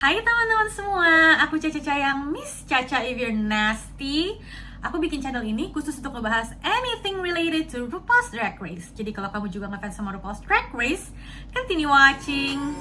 Hai teman-teman semua, aku Caca Cayang, Miss Caca If You're Nasty. Aku bikin channel ini khusus untuk ngebahas anything related to RuPaul's Drag Race. Jadi kalau kamu juga ngefans sama RuPaul's Drag Race, continue watching.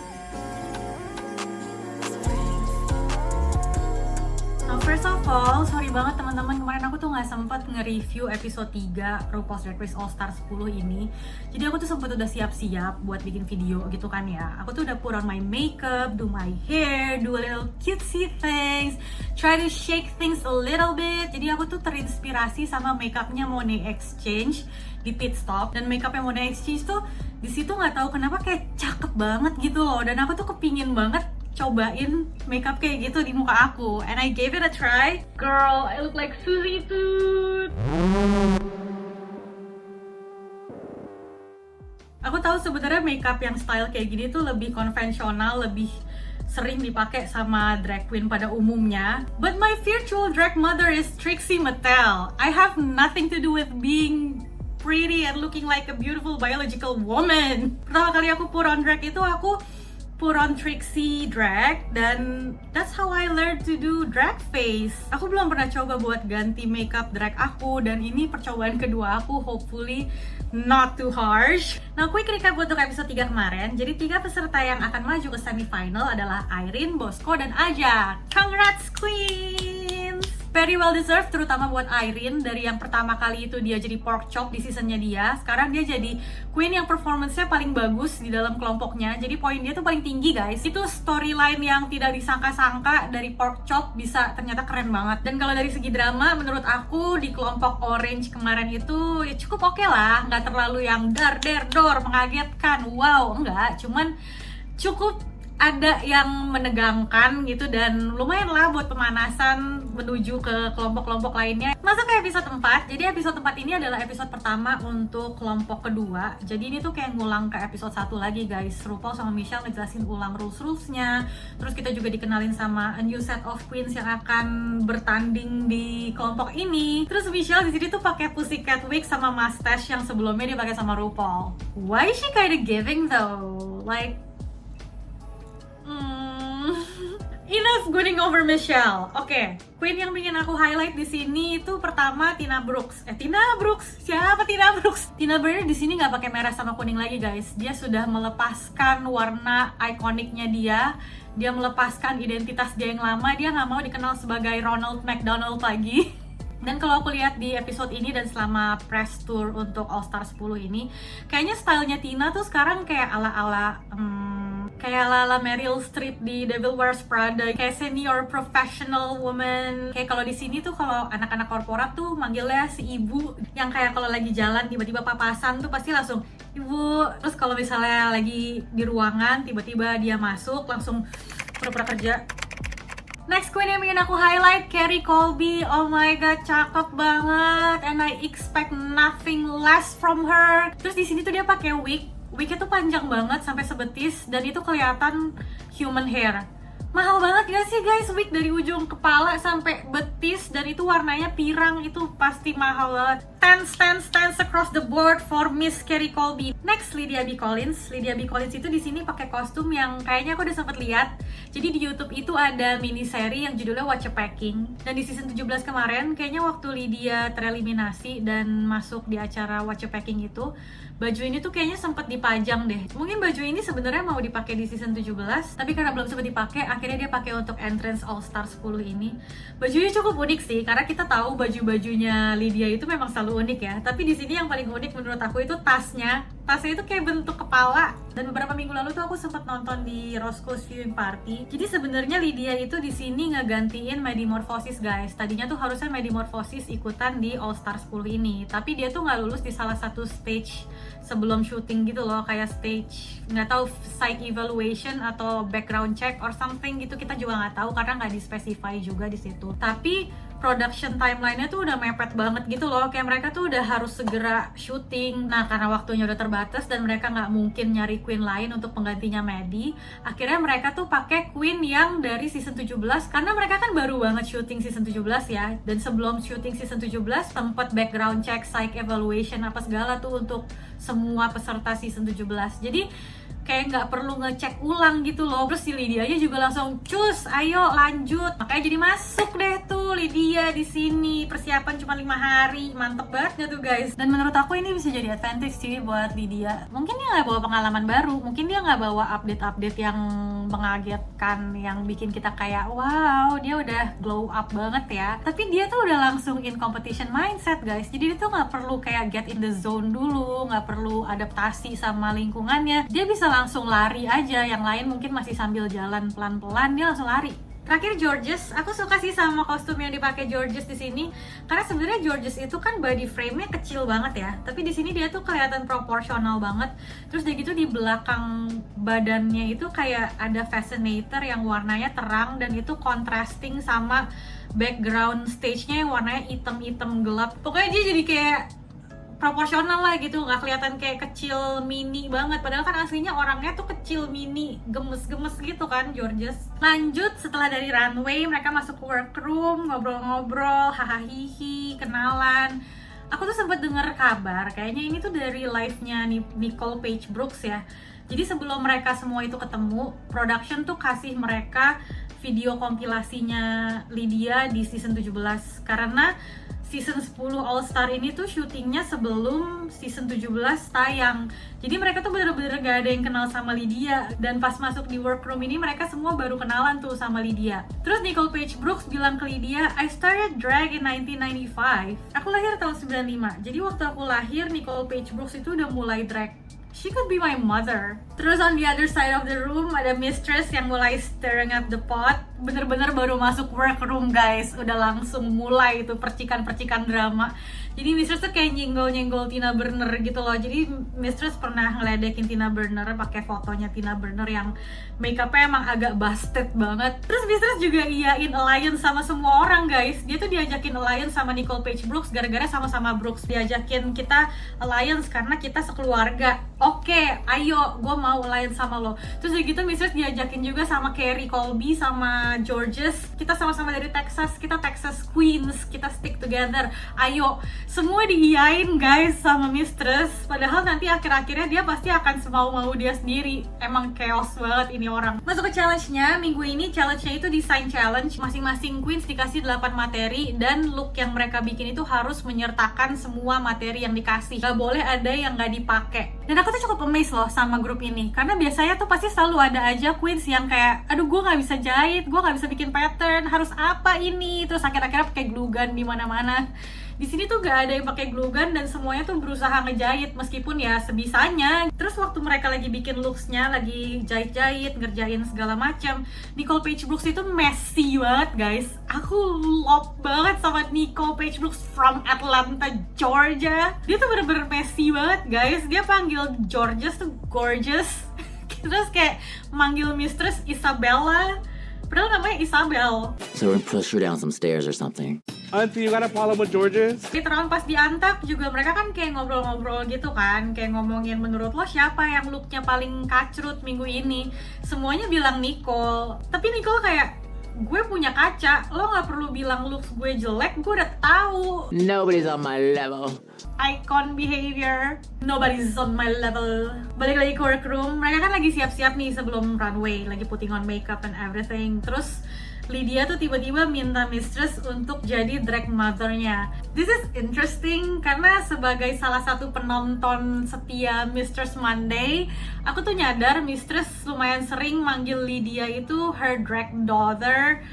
First of all, sorry banget teman-teman, kemarin aku tuh nggak sempet nge-review episode 3 RuPaul's Drag Race All Star 10 ini. Jadi aku tuh sempet udah siap-siap buat bikin video gitu kan ya. Aku tuh udah put on my makeup, do my hair, do a little cutesy things, try to shake things a little bit. Jadi aku tuh terinspirasi sama makeupnya Monét X Change di pit stop. Dan makeupnya Monét X Change tuh di situ nggak tahu kenapa kayak cakep banget gitu loh. Dan aku tuh kepingin banget cobain makeup kayak gitu di muka aku, and I gave it a try. Girl, I look like Suzy Tooth. Aku tahu sebenarnya makeup yang style kayak gini tuh lebih konvensional, lebih sering dipakai sama drag queen pada umumnya. But my virtual drag mother is Trixie Mattel. I have nothing to do with being pretty and looking like a beautiful biological woman. Pertama kali aku put on drag itu aku put on Trixie drag, dan that's how I learned to do drag face. Aku belum pernah coba buat ganti makeup drag aku, dan ini percobaan kedua aku, hopefully not too harsh. Nah, quick recap untuk episode 3 kemarin. Jadi 3 peserta yang akan maju ke semifinal adalah Irene, Bosco, dan Aja. Congrats queens! Very well deserved, terutama buat Irene. Dari yang pertama kali itu dia jadi pork chop di seasonnya dia, sekarang dia jadi queen yang performance-nya paling bagus di dalam kelompoknya. Jadi poin dia tuh paling tinggi guys. Itu storyline yang tidak disangka-sangka, dari pork chop bisa ternyata keren banget. Dan kalau dari segi drama, menurut aku di kelompok orange kemarin itu ya cukup oke lah. Nggak terlalu yang dar der dor mengagetkan, wow, enggak. Cuman cukup ada yang menegangkan gitu, dan lumayan lah buat pemanasan menuju ke kelompok-kelompok lainnya. Masuk ke episode 4. Jadi episode 4 ini adalah episode pertama untuk kelompok kedua. Jadi ini tuh kayak ngulang ke episode 1 lagi guys. RuPaul sama Michelle ngejelasin ulang rules-rulesnya. Terus kita juga dikenalin sama a new set of queens yang akan bertanding di kelompok ini. Terus Michelle di sini tuh pakai pussycat wig sama mustache yang sebelumnya dia pakai sama RuPaul. Why is she kinda giving though? Like, enough gooning over Michelle. Oke, queen yang ingin aku highlight di sini itu pertama Tina Brooks. Siapa Tina Brooks? Tina Burner di sini nggak pakai merah sama kuning lagi guys. Dia sudah melepaskan warna ikoniknya dia. Dia melepaskan identitas dia yang lama. Dia nggak mau dikenal sebagai Ronald McDonald lagi. Dan kalau aku lihat di episode ini dan selama press tour untuk All Star 10 ini, kayaknya stylenya Tina tuh sekarang kayak ala-ala kayak ala Meryl Streep di Devil Wears Prada, kayak senior professional woman. Kayak kalau di sini tuh kalau anak-anak korporat tuh manggilnya si ibu, yang kayak kalau lagi jalan tiba-tiba papasan tuh pasti langsung ibu. Terus kalau misalnya lagi di ruangan tiba-tiba dia masuk langsung pura-pura kerja. Next queen yang ingin aku highlight, Kerri Colby. Oh my god, cakep banget, and I expect nothing less from her. Terus di sini tuh dia pakai wig. Wignya tuh panjang banget sampai sebetis, dan itu kelihatan human hair. Mahal banget gak sih guys wig dari ujung kepala sampai betis, dan itu warnanya pirang, itu pasti mahal banget. Stands across the board for Miss Kerri Colby. Next, Lydia B. Collins. Lydia B. Collins itu di sini pakai kostum yang kayaknya aku udah sempet lihat. Jadi di YouTube itu ada mini seri yang judulnya Watch Your Packing. Dan di season 17 kemarin, kayaknya waktu Lydia tereliminasi dan masuk di acara Watch Your Packing itu, baju ini tuh kayaknya sempet dipajang deh. Mungkin baju ini sebenarnya mau dipakai di season 17, tapi karena belum sempet dipakai, akhirnya dia pakai untuk entrance All Star 10 ini. Bajunya cukup unik sih, karena kita tahu baju-bajunya Lydia itu memang selalu unik ya. Tapi di sini yang paling unik menurut aku itu tasnya. Tasnya itu kayak bentuk kepala. Dan beberapa minggu lalu tuh aku sempat nonton di Roscoe's Viewing Party. Jadi sebenarnya Lydia itu di sini ngegantiin Medimorphosis guys. Tadinya tuh harusnya Medimorphosis ikutan di All Star 10 ini, tapi dia tuh nggak lulus di salah satu stage sebelum syuting gitu loh, kayak stage nggak tahu psych evaluation atau background check or something gitu, kita juga nggak tahu karena nggak dispesify juga di situ. Tapi production timeline-nya tuh udah mepet banget gitu loh, kayak mereka tuh udah harus segera syuting. Nah, karena waktunya udah terbatas dan mereka nggak mungkin nyari queen lain untuk penggantinya Maddie, akhirnya mereka tuh pakai queen yang dari season 17, karena mereka kan baru banget syuting season 17 ya, dan sebelum syuting season 17 tempat background check, psych evaluation apa segala tuh untuk semua peserta season 17. Jadi kayak nggak perlu ngecek ulang gitu loh. Terus si Lydianya juga langsung cus, ayo lanjut. Makanya jadi masuk deh tuh Lydia di sini. Persiapan cuma 5 hari, mantep banget gak tuh guys? Dan menurut aku ini bisa jadi advantage sih buat Lydia. Mungkin dia nggak bawa pengalaman baru, mungkin dia nggak bawa update-update yang mengagetkan, yang bikin kita kayak wow dia udah glow up banget ya. Tapi dia tuh udah langsung in competition mindset guys. Jadi dia tuh nggak perlu kayak get in the zone dulu, nggak perlu adaptasi sama lingkungannya. Dia bisa langsung lari aja. Yang lain mungkin masih sambil jalan pelan-pelan, dia langsung lari. Terakhir Georges, aku suka sih sama kostum yang dipakai Georges di sini karena sebenarnya Georges itu kan body frame-nya kecil banget ya, tapi di sini dia tuh kelihatan proporsional banget. Terus dia gitu di belakang badannya itu kayak ada fascinator yang warnanya terang dan itu contrasting sama background stage-nya yang warnanya hitam-hitam gelap. Pokoknya dia jadi kayak proporsional lah gitu, nggak kelihatan kayak kecil mini banget, padahal kan aslinya orangnya tuh kecil mini, gemes-gemes gitu kan Georges. Lanjut, setelah dari runway mereka masuk ke workroom, ngobrol-ngobrol, hahaha, kenalan. Aku tuh sempat dengar kabar kayaknya ini tuh dari live-nya Nicole Paige Brooks ya. Jadi sebelum mereka semua itu ketemu, production tuh kasih mereka video kompilasinya Lydia di season 17 karena season 10 All Star ini tuh syutingnya sebelum season 17 tayang. Jadi mereka tuh bener-bener gak ada yang kenal sama Lydia. Dan pas masuk di workroom ini mereka semua baru kenalan tuh sama Lydia. Terus Nicole Paige Brooks bilang ke Lydia, I started drag in 1995. Aku lahir tahun 95. Jadi waktu aku lahir Nicole Paige Brooks itu udah mulai drag. She could be my mother. Terus on the other side of the room ada mistress yang mulai stirring up the pot. Bener-bener baru masuk workroom guys, udah langsung mulai itu percikan-percikan drama. Jadi mistress tuh kayak nyenggol-nyenggol Tina Burner gitu loh. Jadi mistress pernah ngeledekin Tina Burner pakai fotonya Tina Burner yang makeupnya emang agak busted banget. Terus mistress juga iyain alliance sama semua orang guys. Dia tuh diajakin alliance sama Nicole Paige Brooks gara-gara sama-sama Brooks. Diajakin kita alliance karena kita sekeluarga. Oke, ayo, gue mau alliance sama lo. Terus gitu mistress diajakin juga sama Carrie Colby sama Georges. Kita sama-sama dari Texas, kita Texas Queens, kita stick together. Ayo, semua diiyain guys sama mistress. Padahal nanti akhir-akhirnya dia pasti akan semau-mau dia sendiri. Emang chaos banget ini orang. Masuk ke challenge-nya, minggu ini challenge-nya itu design challenge. Masing-masing queens dikasih 8 materi dan look yang mereka bikin itu harus menyertakan semua materi yang dikasih. Gak boleh ada yang gak dipakai. Dan aku tuh cukup amazed loh sama grup ini karena biasanya tuh pasti selalu ada aja queens yang kayak aduh gue nggak bisa jahit, gue nggak bisa bikin pattern, harus apa ini, terus akhir-akhirnya pakai glue gun di mana-mana. Di sini tuh gak ada yang pakai glue gun dan semuanya tuh berusaha ngejahit meskipun ya sebisanya. Terus waktu mereka lagi bikin looks-nya, lagi jahit-jahit, ngerjain segala macam, Nicole Paige Brooks itu messy banget guys. Aku love banget sama Nicole Paige Brooks from Atlanta, Georgia. Dia tuh bener-bener messy banget guys. Dia panggil Georges tuh gorgeous. Terus kayak manggil mistress Isabella, padahal namanya Isabel. So we're push her down some stairs or something. Auntie, you got a problem with Georges? Literal pas diantak juga mereka kan kayak ngobrol-ngobrol gitu kan, kayak ngomongin menurut lo siapa yang looknya paling kacrut minggu ini. Semuanya bilang Nicole, tapi Nicole kayak gue punya kaca, lo nggak perlu bilang looks gue jelek, gue udah tahu. Nobody's on my level. Icon behavior, nobody's on my level. Balik lagi ke workroom, mereka kan lagi siap-siap nih sebelum runway, lagi putting on makeup and everything. Terus Lydia tuh tiba-tiba minta mistress untuk jadi drag mother-nya. This is interesting karena sebagai salah satu penonton setia Mistress Monday, aku tuh nyadar mistress lumayan sering manggil Lydia itu her drag daughter.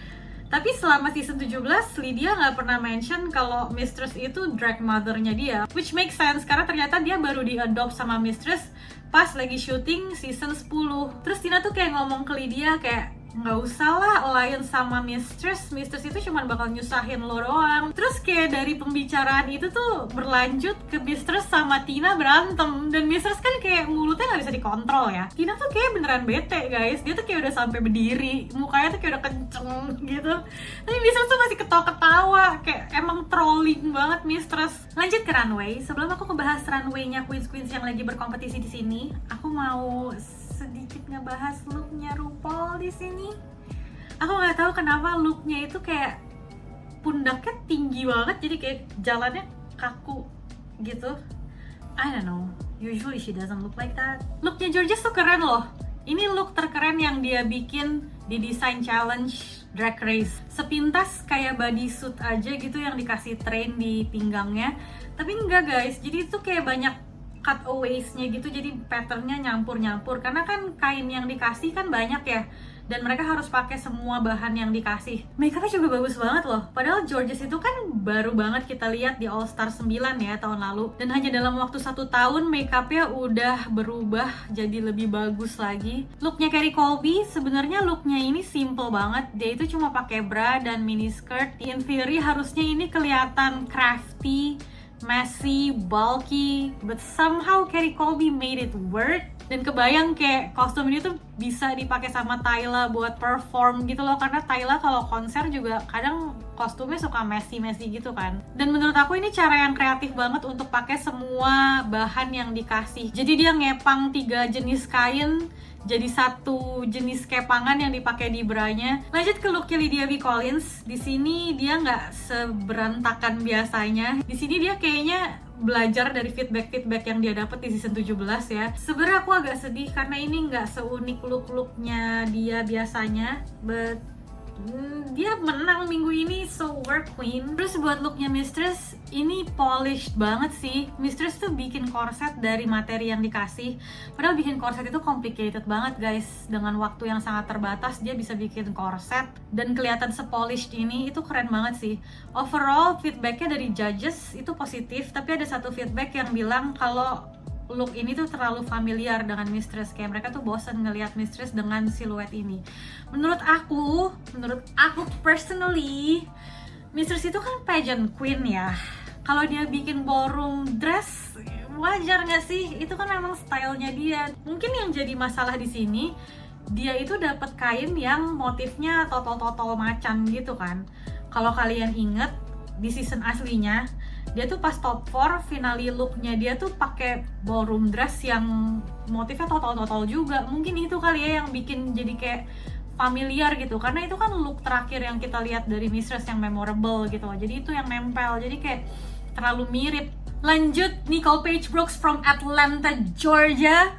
Tapi selama season 17, Lydia nggak pernah mention kalau mistress itu drag mother-nya dia. Which makes sense karena ternyata dia baru di-adopt sama mistress pas lagi syuting season 10. Terus Tina tuh kayak ngomong ke Lydia kayak, nggak usah lah alliance sama mistress itu cuma bakal nyusahin lo doang. Terus kayak dari pembicaraan itu tuh berlanjut ke mistress sama Tina berantem, dan mistress kan kayak mulutnya nggak bisa dikontrol ya. Tina tuh kayak beneran bete guys, dia tuh kayak udah sampai berdiri, mukanya tuh kayak udah kenceng gitu, tapi mistress tuh masih ketawa-ketawa, kayak emang trolling banget mistress. Lanjut ke runway. Sebelum aku ngebahas runway-nya queens-queens yang lagi berkompetisi di sini, aku mau sedikit ngebahas looknya RuPaul di sini. Aku nggak tahu kenapa looknya itu kayak pundaknya tinggi banget, jadi kayak jalannya kaku gitu. I don't know. usually she doesn't look like that. Looknya Georges tuh keren loh. Ini look terkeren yang dia bikin di Design Challenge Drag Race. Sepintas kayak bodysuit aja gitu yang dikasih train di pinggangnya. Tapi enggak guys, jadi itu kayak banyak cutaways-nya gitu, jadi patternnya nyampur-nyampur. Karena kan kain yang dikasih kan banyak ya, dan mereka harus pakai semua bahan yang dikasih. Makeupnya juga bagus banget loh. Padahal Georges itu kan baru banget kita lihat di All Star 9 ya tahun lalu. Dan hanya dalam waktu 1 tahun makeupnya udah berubah jadi lebih bagus lagi. Looknya Kerry Colby, sebenarnya looknya ini simple banget. Dia itu cuma pakai bra dan mini skirt. In theory harusnya ini kelihatan crafty, messy, bulky, but somehow Kerry Colby made it work. Dan kebayang kayak kostum ini tuh bisa dipakai sama Tyla buat perform gitu loh, karena Tyla kalau konser juga kadang kostumnya suka messy gitu kan. Dan menurut aku ini cara yang kreatif banget untuk pakai semua bahan yang dikasih. Jadi dia ngepang 3 jenis kain jadi 1 jenis kepangan yang dipakai di branya. Lanjut ke looknya Lydia B. Collins. Di sini dia nggak seberantakan biasanya. Di sini dia kayaknya belajar dari feedback yang dia dapat di season 17 ya. Sebenarnya aku agak sedih karena ini nggak seunik look-looknya dia biasanya, but dia menang minggu ini, so we're queen. Terus buat looknya Mistress, ini polished banget sih. Mistress tuh bikin korset dari materi yang dikasih. Padahal bikin korset itu complicated banget guys. Dengan waktu yang sangat terbatas dia bisa bikin korset dan kelihatan sepolished ini, itu keren banget sih. Overall feedbacknya dari judges itu positif, tapi ada satu feedback yang bilang kalau look ini tuh terlalu familiar dengan Mistress, kayak mereka tuh bosan ngelihat Mistress dengan siluet ini. Menurut aku personally, Mistress itu kan pageant queen ya. Kalau dia bikin ballroom dress, wajar nggak sih? Itu kan memang stylenya dia. Mungkin yang jadi masalah di sini, dia itu dapat kain yang motifnya totol macan gitu kan. Kalau kalian inget di season aslinya, dia tuh pas top 4 finale looknya dia tuh pakai ballroom dress yang motifnya totol juga. Mungkin itu kali ya yang bikin jadi kayak familiar gitu, karena itu kan look terakhir yang kita lihat dari Mistress yang memorable gitu loh. Jadi itu yang nempel, jadi kayak terlalu mirip. Lanjut, Nicole Paige Brooks from Atlanta, Georgia.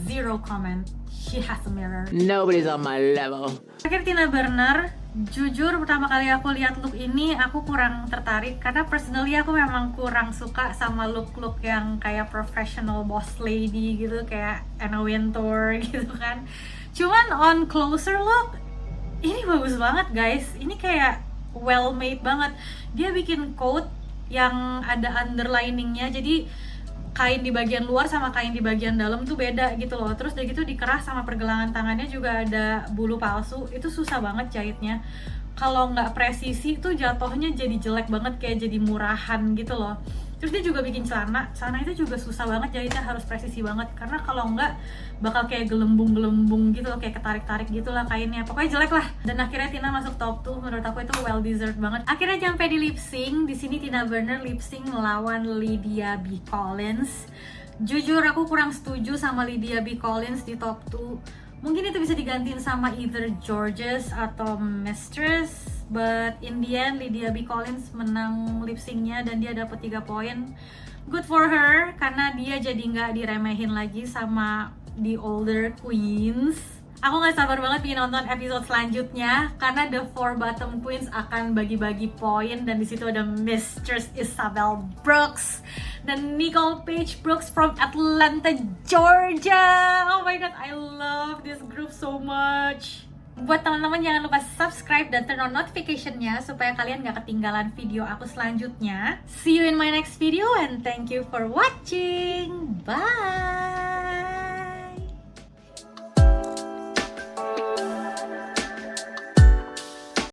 Zero comment. She has a mirror. Nobody's on my level. Terakhir Tina Burner. Jujur pertama kali aku lihat look ini aku kurang tertarik, karena personally aku memang kurang suka sama look-look yang kayak professional boss lady gitu, kayak Anna Wintour gitu kan. Cuman on closer look, ini bagus banget guys. Ini kayak well made banget. Dia bikin coat yang ada underliningnya, jadi kain di bagian luar sama kain di bagian dalam tuh beda gitu loh. Terus dari gitu dikerah sama pergelangan tangannya juga ada bulu palsu. Itu susah banget jahitnya. Kalau nggak presisi tuh jatuhnya jadi jelek banget, kayak jadi murahan gitu loh. Terus dia juga bikin celana itu juga susah banget jahitnya, harus presisi banget. Karena kalau nggak bakal kayak gelembung gitu loh, kayak ketarik-tarik gitu lah kainnya. Pokoknya jelek lah. Dan akhirnya Tina masuk top 2, menurut aku itu well deserved banget. Akhirnya sampai di lip sync. Di sini Tina Burner lip sync melawan Lydia B. Collins. Jujur aku kurang setuju sama Lydia B. Collins di top 2. Mungkin itu bisa digantiin sama either Georges atau Mistress, but in the end Lydia B. Collins menang lip sync-nya dan dia dapat 3 poin. Good for her, karena dia jadi nggak diremehin lagi sama the older queens. Aku nggak sabar banget pengen nonton episode selanjutnya, karena the 4 bottom queens akan bagi-bagi poin, dan di situ ada Mistress Isabelle Brooks dan Nicole Paige Brooks from Atlanta, Georgia. Oh my god, I love this group so much. Buat teman-teman jangan lupa subscribe dan turn on notification-nya supaya kalian gak ketinggalan video aku selanjutnya. See you in my next video and thank you for watching. Bye!